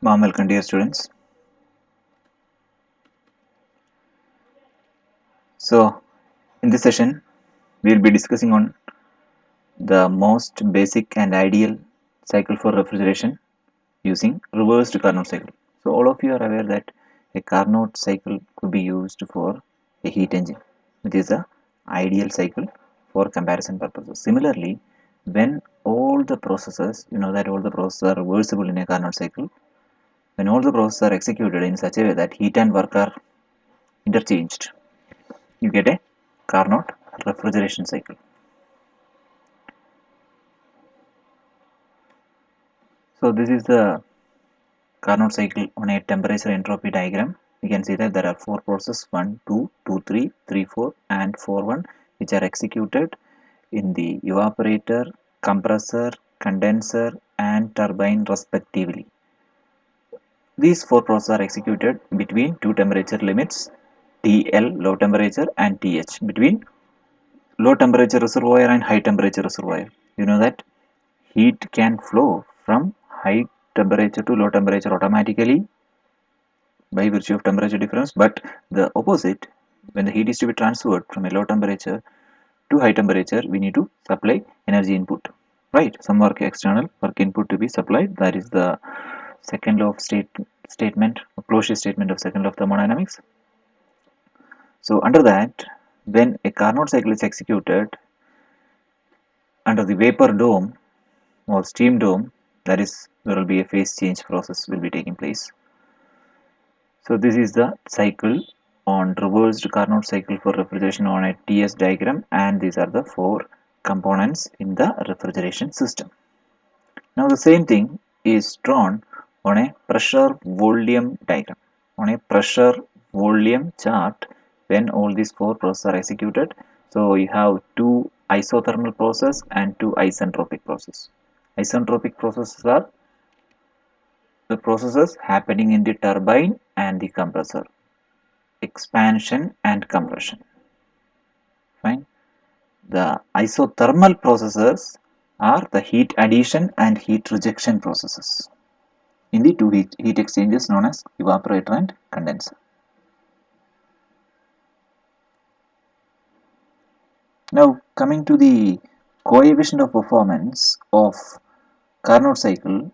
Warm welcome, dear students. So, in this session, we will be discussing on the most basic and ideal cycle for refrigeration using reversed Carnot cycle. So, all of you are aware that a Carnot cycle could be used for a heat engine, which is the ideal cycle for comparison purposes. Similarly, when all the processes, you know that all the processes are reversible in a Carnot cycle, when all the processes are executed in such a way that heat and work are interchanged, you get a Carnot refrigeration cycle. So this is the Carnot cycle on a temperature entropy diagram. You can see that there are four processes 1, 2, 2, 3, 3, 4 and 4, 1 which are executed in the evaporator, compressor, condenser and turbine respectively. These four processes are executed between two temperature limits TL low temperature and TH between low temperature reservoir and high temperature reservoir. You know that heat can flow from high temperature to low temperature automatically by virtue of temperature difference, but the opposite, when the heat is to be transferred from a low temperature to high temperature, we need to supply energy input, right? Some work external work input to be supplied. That is the second law of statement, Closure statement of second law of thermodynamics. So under that, when a Carnot cycle is executed under the vapor dome or steam dome, that is, there will be a phase change process will be taking place. So this is the cycle on reversed Carnot cycle for refrigeration on a TS diagram, and these are the four components in the refrigeration system. Now the same thing is drawn on a pressure volume diagram. On a pressure volume chart, when all these four processes are executed, so you have two isothermal process and two isentropic process. Isentropic processes are the processes happening in the turbine and the compressor, expansion and compression. Fine. The isothermal processes are the heat addition and heat rejection processes in the two heat exchangers known as evaporator and condenser. Now coming to the coefficient of performance of Carnot cycle,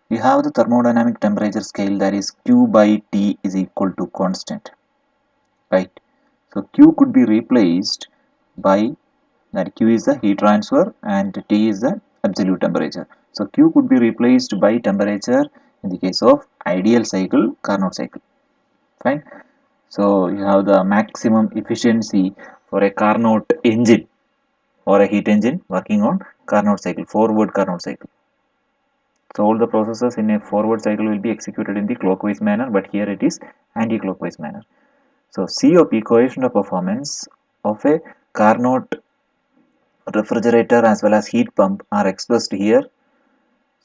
you have the thermodynamic temperature scale, that is Q by T is equal to constant, right? So Q could be replaced by, that Q is the heat transfer and T is the absolute temperature. So Q could be replaced by temperature in the case of ideal cycle, Carnot cycle. Fine. So you have the maximum efficiency for a Carnot engine or a heat engine working on Carnot cycle, forward Carnot cycle. So all the processes in a forward cycle will be executed in the clockwise manner, but here it is anti-clockwise manner. So COP, coefficient of performance of a Carnot refrigerator as well as heat pump, are expressed here.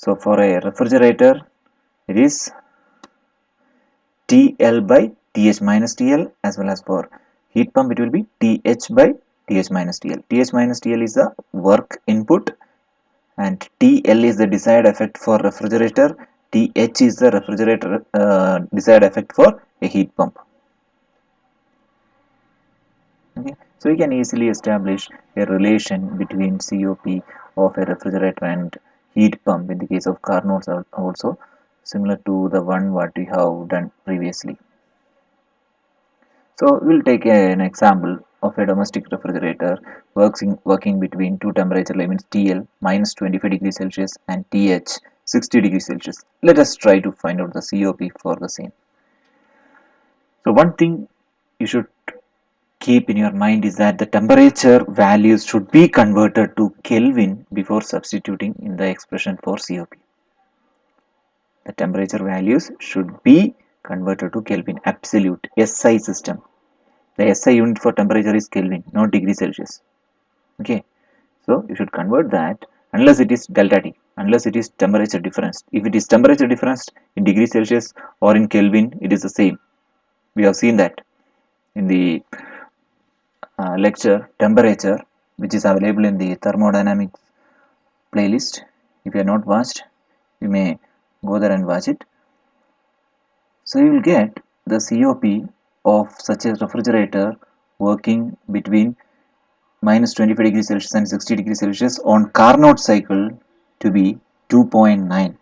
So for a refrigerator, it is TL by TH minus TL, as well as for heat pump it will be TH by TH minus TL. TH minus TL is the work input and TL is the desired effect for refrigerator. TH is the refrigerator desired effect for a heat pump. Okay. So we can easily establish a relation between COP of a refrigerator and heat pump in the case of Carnot also, similar to the one what we have done previously. So we'll take an example of a domestic refrigerator working between two temperature limits TL minus 25 degrees Celsius and TH 60 degrees Celsius. Let us try to find out the COP for the same. So one thing you should keep in your mind is that the temperature values should be converted to Kelvin before substituting in the expression for COP. The temperature values should be converted to Kelvin, absolute SI system. The SI unit for temperature is Kelvin, not degree Celsius. Okay, so you should convert that unless it is delta T, unless it is temperature difference. If it is temperature difference in degree Celsius or in Kelvin, it is the same. We have seen that in the lecture temperature, which is available in the thermodynamics playlist. If you have not watched, you may Go there and watch it. So you will get the COP of such a refrigerator working between minus 25 degrees Celsius and 60 degrees Celsius on Carnot cycle to be 2.9.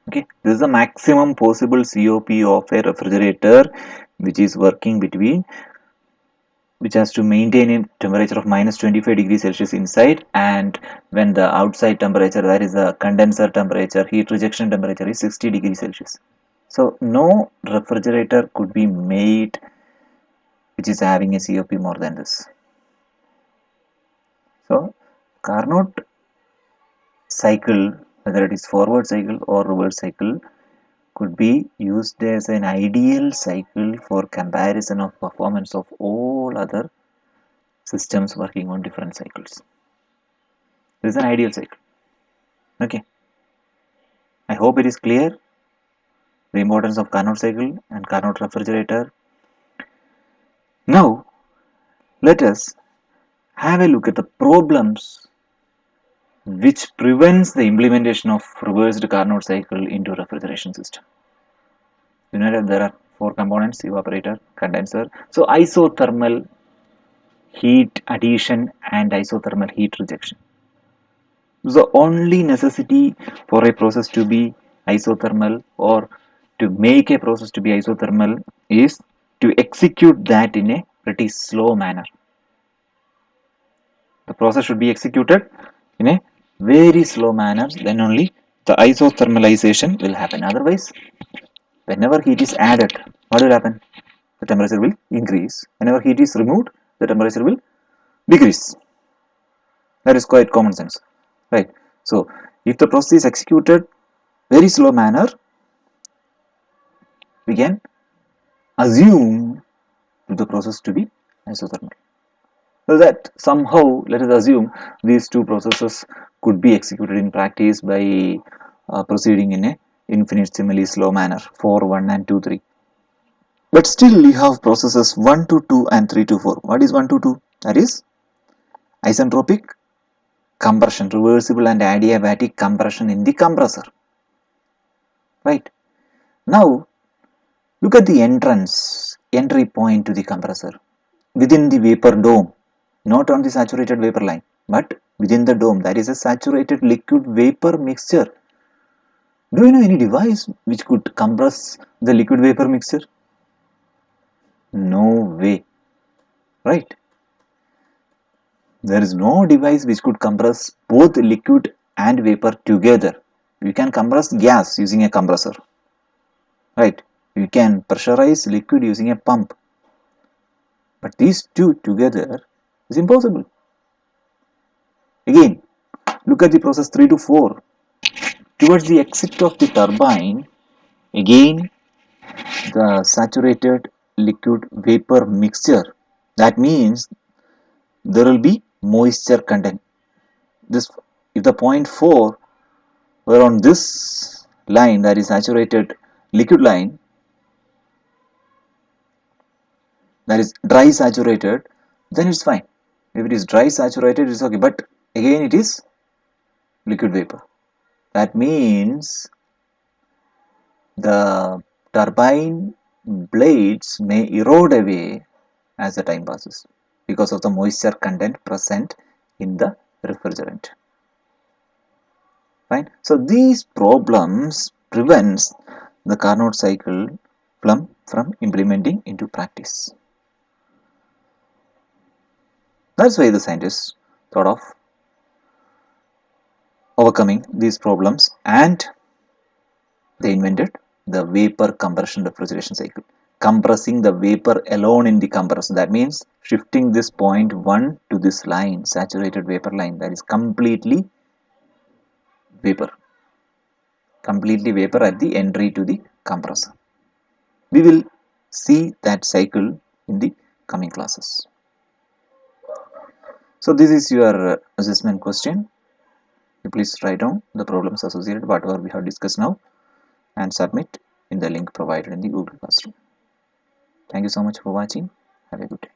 Okay, this is the maximum possible COP of a refrigerator which is working between, which has to maintain a temperature of minus 25 degrees Celsius inside, and when the outside temperature, that is the condenser temperature, heat rejection temperature, is 60 degrees Celsius. So no refrigerator could be made which is having a COP more than this. So Carnot cycle, whether it is forward cycle or reverse cycle, could be used as an ideal cycle for comparison of performance of all other systems working on different cycles. This is an ideal cycle. Okay, I hope it is clear the importance of Carnot cycle and Carnot refrigerator. Now let us have a look at the problems which prevents the implementation of reversed Carnot cycle into refrigeration system. You know that there are four components: evaporator, condenser. So isothermal heat addition and isothermal heat rejection. The only necessity for a process to be isothermal, or to make a process to be isothermal, is to execute that in a pretty slow manner. The process should be executed in a very slow manner, then only the isothermalization will happen. Otherwise, whenever heat is added, what will happen? The temperature will increase. Whenever heat is removed, the temperature will decrease. That is quite common sense, right? So if the process is executed very slow manner, we can assume the process to be isothermal. So that somehow, let us assume these two processes could be executed in practice by proceeding in a infinitesimally slow manner, 4, 1 and 2, 3. But still you have processes 1 to 2 and 3 to 4. What is 1 to 2? That is isentropic compression, reversible and adiabatic compression in the compressor. Right. Now look at the entry point to the compressor within the vapor dome, not on the saturated vapor line, but within the dome. That is a saturated liquid vapor mixture. Do you know any device which could compress the liquid vapor mixture? No way, right? There is no device which could compress both liquid and vapor together. You can compress gas using a compressor, right? You can pressurize liquid using a pump, but these two together is impossible. Again, look at the process 3 to 4. Towards the exit of the turbine, again the saturated liquid vapor mixture. That means there will be moisture content. This, if the point 4 were on this line, that is saturated liquid line, that is dry saturated, then it's fine. If it is dry saturated, it's okay. But again, it is liquid vapor. That means the turbine blades may erode away as the time passes because of the moisture content present in the refrigerant. Fine. So these problems prevents the Carnot cycle from implementing into practice. That's why the scientists thought of overcoming these problems, and they invented the vapor compression refrigeration cycle. Compressing the vapor alone in the compressor. That means shifting this point 1 to this line, saturated vapor line, that is completely vapor. Completely vapor at the entry to the compressor. We will see that cycle in the coming classes. So this is your assessment question. You please write down the problems associated whatever we have discussed now and submit in the link provided in the Google Classroom. Thank you so much for watching. Have a good day.